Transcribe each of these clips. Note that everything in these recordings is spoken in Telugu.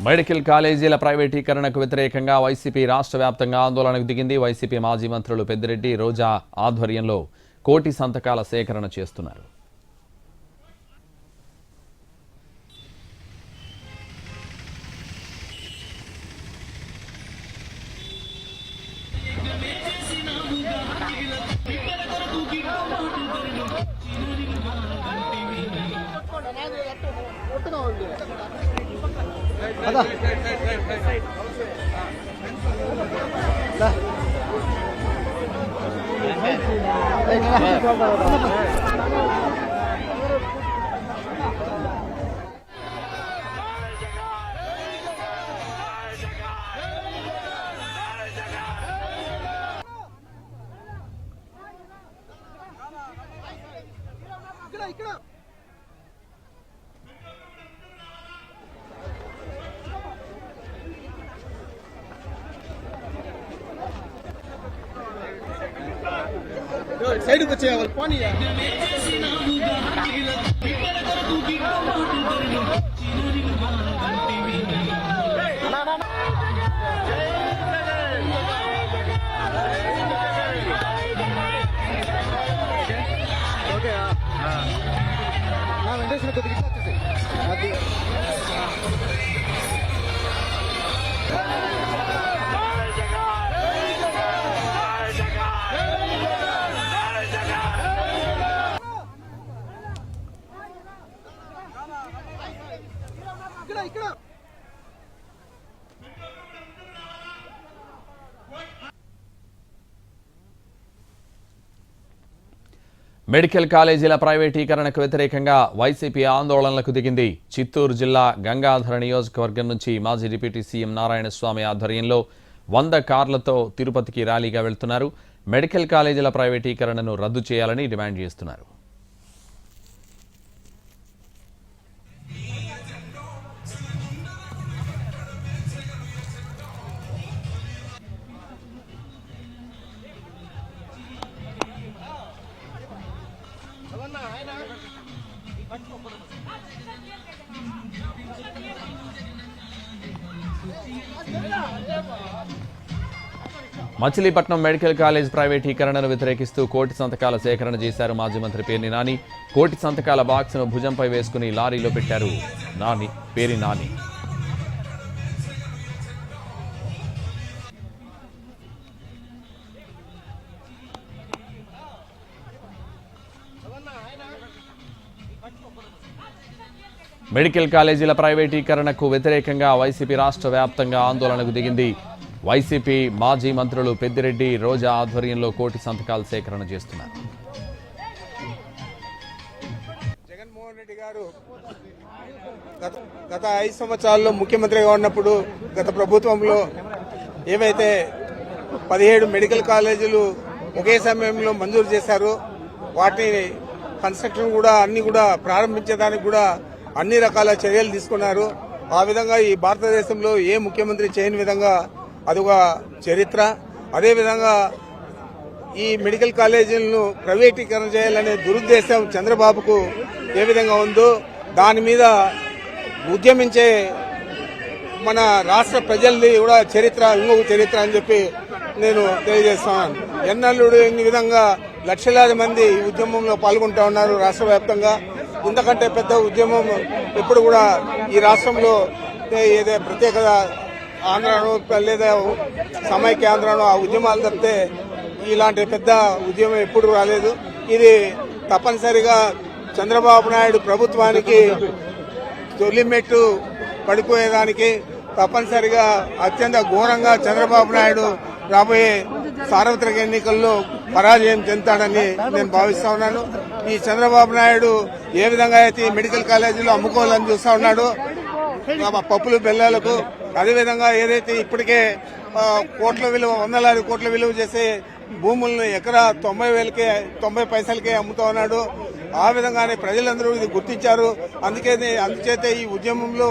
మెడికల్ కాలేజీల ప్రైవేటీకరణకు వ్యతిరేకంగా వైసీపీ రాష్ట్ర వ్యాప్తంగా ఆందోళనకు దిగింది. వైసీపీ మాజీ మంత్రులు పెద్దిరెడ్డి, రోజా ఆధ్వర్యంలో కోటి సంతకాల సేకరణ చేస్తున్నారు. సైడ్కి వచ్చేవాళ్ళు పోనీ ఓకే నా వెంటేషన్ కొద్దిగా వచ్చేసి అది మెడికల్ కాలేజీల ప్రైవేటీకరణకు వ్యతిరేకంగా వైసీపీ ఆందోళనలకు దిగింది. చిత్తూరు జిల్లా గంగాధర నియోజకవర్గం నుంచి మాజీ డిప్యూటీ సీఎం నారాయణస్వామి ఆధ్వర్యంలో 100 కార్లతో తిరుపతికి ర్యాలీగా వెళ్తున్నారు. మెడికల్ కాలేజీల ప్రైవేటీకరణను రద్దు చేయాలని డిమాండ్ చేస్తున్నారు. మచిలీపట్నం మెడికల్ కాలేజ్ ప్రైవేటీకరణను వ్యతిరేకిస్తూ కోటి సంతకాల సేకరణ చేశారు మాజీ మంత్రి పేర్ని నాని. కోటి సంతకాల బాక్స్ను భుజంపై వేసుకుని లారీలో పెట్టారు పేర్ని నాని. మెడికల్ కాలేజీల ప్రైవేటీకరణకు వ్యతిరేకంగా వైసీపీ రాష్ట్ర వ్యాప్తంగా ఆందోళనకు దిగింది. వైసీపీ మాజీ మంత్రులు పెద్దిరెడ్డి, రోజా ఆధ్వర్యంలో కోటి సంతకాల సేకరణ చేస్తున్నారు. జగన్మోహన్ రెడ్డి గారు గత 5 సంవత్సరాల్లో ముఖ్యమంత్రిగా ఉన్నప్పుడు గత ప్రభుత్వంలో ఏవైతే 17 మెడికల్ కాలేజీలు ఒకే సమయంలో మంజూరు చేశారో వాటి కన్స్ట్రక్షన్ కూడా అన్ని కూడా ప్రారంభించడానికి కూడా అన్ని రకాల చర్యలు తీసుకున్నారు. ఆ విధంగా ఈ భారతదేశంలో ఏ ముఖ్యమంత్రి చేయని విధంగా అదొక చరిత్ర. అదేవిధంగా ఈ మెడికల్ కాలేజీలను ప్రైవేటీకరణ చేయాలనే దురుద్దేశం చంద్రబాబుకు ఏ విధంగా ఉందో దాని మీద ఉద్యమించే మన రాష్ట్ర ప్రజల్ని కూడా చరిత్ర ఇంకొక చరిత్ర అని చెప్పి నేను తెలియజేస్తున్నాను. ఎన్నెల్లుడు ఈ విధంగా లక్షలాది మంది ఈ ఉద్యమంలో పాల్గొంటూ ఉన్నారు రాష్ట్ర వ్యాప్తంగా. ఇంతకంటే పెద్ద ఉద్యమం ఎప్పుడు కూడా ఈ రాష్ట్రంలో ఏదో ప్రత్యేక ఆంధ్రాను లేదా సమైక్య ఆంధ్రాను ఆ ఉద్యమాలు తప్పితే ఇలాంటి పెద్ద ఉద్యమం ఎప్పుడు రాలేదు. ఇది తప్పనిసరిగా చంద్రబాబు నాయుడు ప్రభుత్వానికి తొలిమెట్టు పడిపోయేదానికి తప్పనిసరిగా అత్యంత ఘోరంగా చంద్రబాబు నాయుడు రాబోయే సార్వత్రిక ఎన్నికల్లో పరాజయం చెందుతాడని నేను భావిస్తా ఉన్నాను. ఈ చంద్రబాబు నాయుడు ఏ విధంగా అయితే మెడికల్ కాలేజీలో అమ్ముకోవాలని చూస్తా ఉన్నాడు పప్పులు బెల్లాలకు, అదేవిధంగా ఏదైతే ఇప్పటికే కోట్ల విలువ 100 కోట్ల విలువ చేసే భూములను ఎకరా 90 పైసలకే అమ్ముతా ఉన్నాడు. ఆ విధంగానే ప్రజలందరూ ఇది గుర్తించారు. అందుచేత ఈ ఉద్యమంలో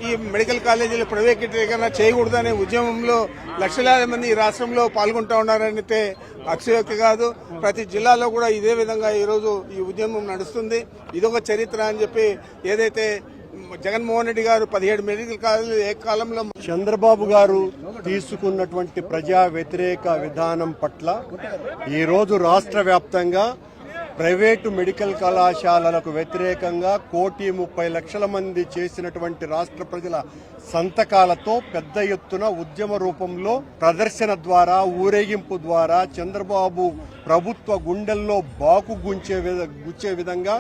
ఈ మెడికల్ కాలేజీలు ప్రైవేటీకరణ చేయకూడదనే ఉద్యమంలో లక్షలాది మంది ఈ రాష్ట్రంలో పాల్గొంటూ ఉన్నారంటే అతిశయోక్తి కాదు. ప్రతి జిల్లాలో కూడా ఇదే విధంగా ఈరోజు ఈ ఉద్యమం నడుస్తుంది. ఇదొక చరిత్ర అని చెప్పి ఏదైతే జగన్మోహన్ రెడ్డి గారు 17 మెడికల్ కాలేజీలు ఏ కాలంలో చంద్రబాబు గారు తీసుకున్నటువంటి ప్రజా వ్యతిరేక విధానం పట్ల ఈరోజు రాష్ట్ర వ్యాప్తంగా ప్రైవేటు మెడికల్ కళాశాలలకు వ్యతిరేకంగా 1,30,00,000 మంది చేసినటువంటి రాష్ట్ర ప్రజల సంతకాలతో పెద్ద ఎత్తున ఉద్యమ రూపంలో ప్రదర్శన ద్వారా ఊరేగింపు ద్వారా చంద్రబాబు ప్రభుత్వ గుండెల్లో బాకు గుచ్చే విధంగా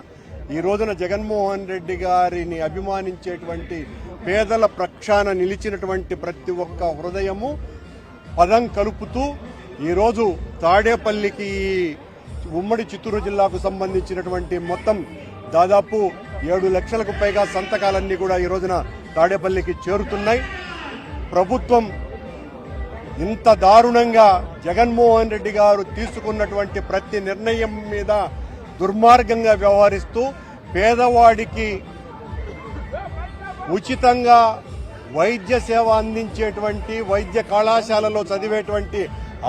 ఈ రోజున జగన్మోహన్ రెడ్డి గారిని అభిమానించేటువంటి పేదల ప్రక్షాళన నిలిచినటువంటి ప్రతి ఒక్క హృదయము పదం కలుపుతూ ఈరోజు తాడేపల్లికి ఉమ్మడి చిత్తూరు జిల్లాకు సంబంధించినటువంటి మొత్తం దాదాపు 7 లక్షలకు పైగా సంతకాలన్నీ కూడా ఈ రోజున తాడేపల్లికి చేరుతున్నాయి. ప్రభుత్వం ఇంత దారుణంగా జగన్మోహన్ రెడ్డి గారు తీసుకున్నటువంటి ప్రతి నిర్ణయం మీద దుర్మార్గంగా వ్యవహరిస్తూ పేదవాడికి ఉచితంగా వైద్య సేవ అందించేటువంటి వైద్య కళాశాలలో చదివేటువంటి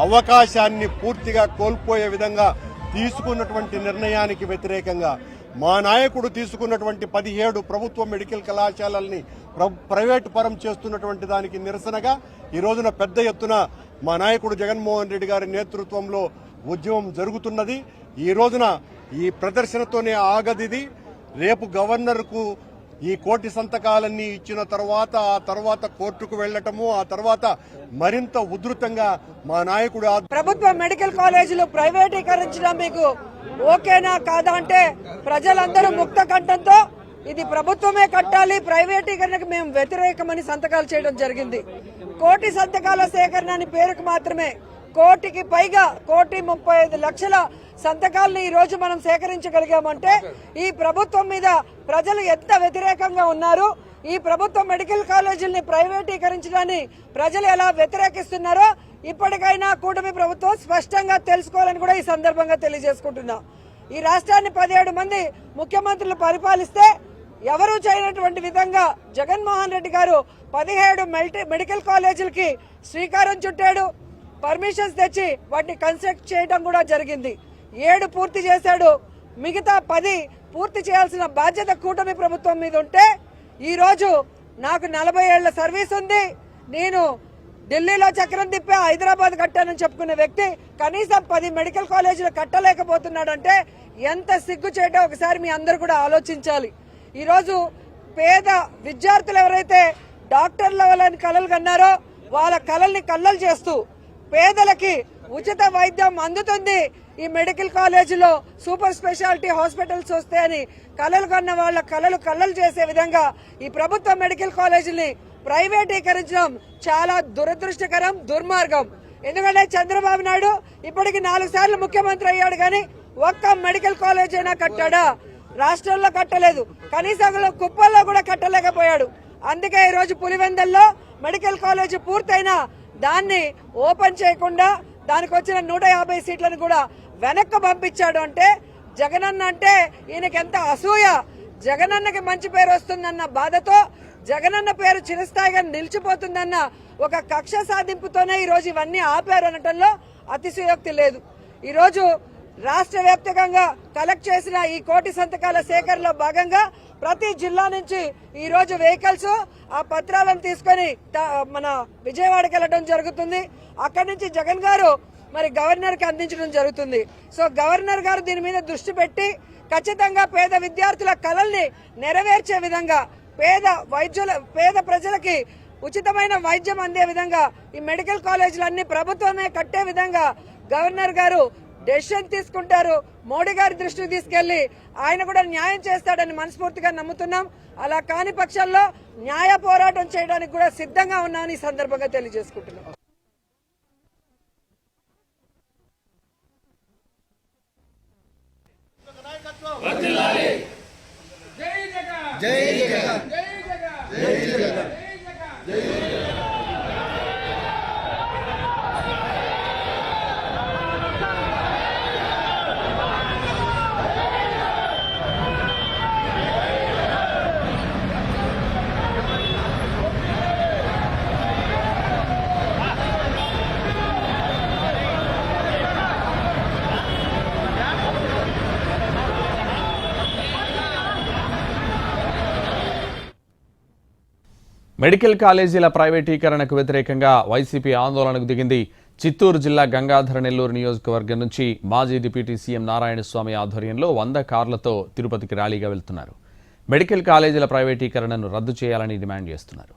అవకాశాన్ని పూర్తిగా కోల్పోయే విధంగా తీసుకున్నటువంటి నిర్ణయానికి వ్యతిరేకంగా మా నాయకుడు తీసుకున్నటువంటి 17 ప్రభుత్వ మెడికల్ కళాశాలల్ని ప్రైవేటు పరం చేస్తున్నటువంటి దానికి నిరసనగా ఈ రోజున పెద్ద ఎత్తున మా నాయకుడు జగన్మోహన్ రెడ్డి గారి నేతృత్వంలో ఉద్యమం జరుగుతున్నది. ఈ రోజున ఈ ప్రదర్శనతోనే ఆగదిది. రేపు గవర్నర్కు ఈ 1,00,000 సంతకాలన్నీ ఇచ్చిన ఆ తర్వాత కోర్టుకు వెళ్లటము, ఆ తర్వాత మరింత ఉధృతంగా మా నాయకుడు ప్రభుత్వ మెడికల్ కాలేజీలు ప్రైవేటీకరించడం మీకు ఓకేనా కాదా అంటే ప్రజలందరూ ముక్త కంఠంతో ఇది ప్రభుత్వమే కట్టాలి, ప్రైవేటీకరణకు మేము వ్యతిరేకమని సంతకాలు చేయడం జరిగింది. 1,00,000 సంతకాల సేకరణ అని పేరుకు మాత్రమే 1,00,000కి పైగా 1,35,00,000 సంతకాలను ఈ రోజు మనం సేకరించగలిగామంటే ఈ ప్రభుత్వం మీద ప్రజలు ఎంత వ్యతిరేకంగా ఉన్నారు, ఈ ప్రభుత్వ మెడికల్ కాలేజీల్ని ప్రైవేటీకరించడాన్ని ప్రజలు ఎలా వ్యతిరేకిస్తున్నారో ఇప్పటికైనా కూటమి ప్రభుత్వం స్పష్టంగా తెలుసుకోవాలని కూడా ఈ సందర్భంగా తెలియజేసుకుంటున్నా. ఈ రాష్ట్రాన్ని 17 మంది ముఖ్యమంత్రులు పరిపాలిస్తే ఎవరూ చేయనటువంటి విధంగా జగన్మోహన్ రెడ్డి గారు 17 మెడికల్ కాలేజీలకి శ్రీకారం చుట్టాడు. పర్మిషన్స్ తెచ్చి వాటిని కన్స్ట్రక్ట్ చేయడం కూడా జరిగింది. 7 పూర్తి చేశాడు. మిగతా 10 పూర్తి చేయాల్సిన బాధ్యత కూటమి ప్రభుత్వం మీద ఉంటే ఈ రోజు నాకు 40 ఏళ్ల సర్వీస్ ఉంది, నేను ఢిల్లీలో చక్రం తిప్పి హైదరాబాద్ కట్టానని చెప్పుకునే వ్యక్తి కనీసం 10 మెడికల్ కాలేజీలు కట్టలేకపోతున్నాడంటే ఎంత సిగ్గు చేయటో ఒకసారి మీ అందరూ కూడా ఆలోచించాలి. ఈ రోజు పేద విద్యార్థులు ఎవరైతే డాక్టర్ల వాళ్ళని కలలు కన్నారో వాళ్ళ కలల్ని కల్లలు చేస్తూ పేదలకి ఉచిత వైద్యం అందుతుంది, ఈ మెడికల్ కాలేజీలో సూపర్ స్పెషాలిటీ హాస్పిటల్స్ వస్తాయని కలలు కన్న వాళ్ళ కలలు చేసే విధంగా ఈ ప్రభుత్వ మెడికల్ కాలేజీని ప్రైవేటీకరించడం చాలా దురదృష్టకరం, దుర్మార్గం. ఎందుకంటే చంద్రబాబు నాయుడు ఇప్పటికి 4 సార్లు ముఖ్యమంత్రి అయ్యాడు కానీ ఒక్క మెడికల్ కాలేజ్ అయినా కట్టాడా? రాష్ట్రంలో కట్టలేదు, కనీసం కుప్పల్లో కూడా కట్టలేకపోయాడు. అందుకే ఈ రోజు పులివెందల్లో మెడికల్ కాలేజ్ పూర్తయినా దాన్ని ఓపెన్ చేయకుండా దానికి వచ్చిన 150 సీట్లను కూడా వెనక్కి పంపించాడు. అంటే జగనన్న అంటే ఈయనకి ఎంత అసూయ, జగనన్నకి మంచి పేరు వస్తుందన్న బాధతో జగనన్న పేరు చిరస్థాయిగా నిలిచిపోతుందన్న ఒక కక్ష సాధింపుతోనే ఈ రోజు ఇవన్నీ ఆపారు అనటంలో అతిశయోక్తి లేదు. ఈ రోజు రాష్ట్ర వ్యాప్తంగా కలెక్ట్ చేసిన ఈ 1,00,000 సంతకాల సేకరణలో భాగంగా ప్రతి జిల్లా నుంచి ఈ రోజు వెహికల్స్ ఆ పత్రాలను తీసుకొని మన విజయవాడకి వెళ్ళడం జరుగుతుంది. అక్కడి నుంచి జగన్ గారు మరి గవర్నర్ కి అందించడం జరుగుతుంది. సో గవర్నర్ గారు దీని మీద దృష్టి పెట్టి ఖచ్చితంగా పేద విద్యార్థుల కలల్ని నెరవేర్చే విధంగా పేద ప్రజలకి ఉచితమైన వైద్యం అందే విధంగా ఈ మెడికల్ కాలేజీలన్నీ ప్రభుత్వమే కట్టే విధంగా గవర్నర్ గారు డెసిషన్ తీసుకుంటారు. మోడీ గారి దృష్టికి తీసుకెళ్లి ఆయన కూడా న్యాయం చేస్తాడని మనస్ఫూర్తిగా నమ్ముతున్నాం. అలా కాని పక్షంలో న్యాయ పోరాటం చేయడానికి కూడా సిద్ధంగా ఉన్నామని ఈ సందర్భంగా తెలియజేసుకుంటున్నాం. జై జగన్, జై జగన్, జై జగన్, జై జగన్. మెడికల్ కాలేజీల ప్రైవేటీకరణకు వ్యతిరేకంగా వైసీపీ ఆందోళనకు దిగింది. చిత్తూరు జిల్లా గంగాధర నెల్లూరు నియోజకవర్గం నుంచి మాజీ డిప్యూటీ సీఎం నారాయణస్వామి ఆధ్వర్యంలో 100 కార్లతో తిరుపతికి ర్యాలీగా వెళ్తున్నారు. మెడికల్ కాలేజీల ప్రైవేటీకరణను రద్దు చేయాలని డిమాండ్ చేస్తున్నారు.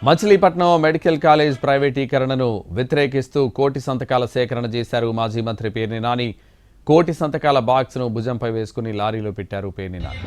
మచిలీపట్నం మెడికల్ కాలేజ్ ప్రైవేటీకరణను వ్యతిరేకిస్తూ కోటి సంతకాల సేకరణ చేశారు మాజీ మంత్రి పేర్ని నాని. కోటి సంతకాల బాక్స్ను భుజంపై వేసుకుని లారీలో పెట్టారు పేర్ని నాని.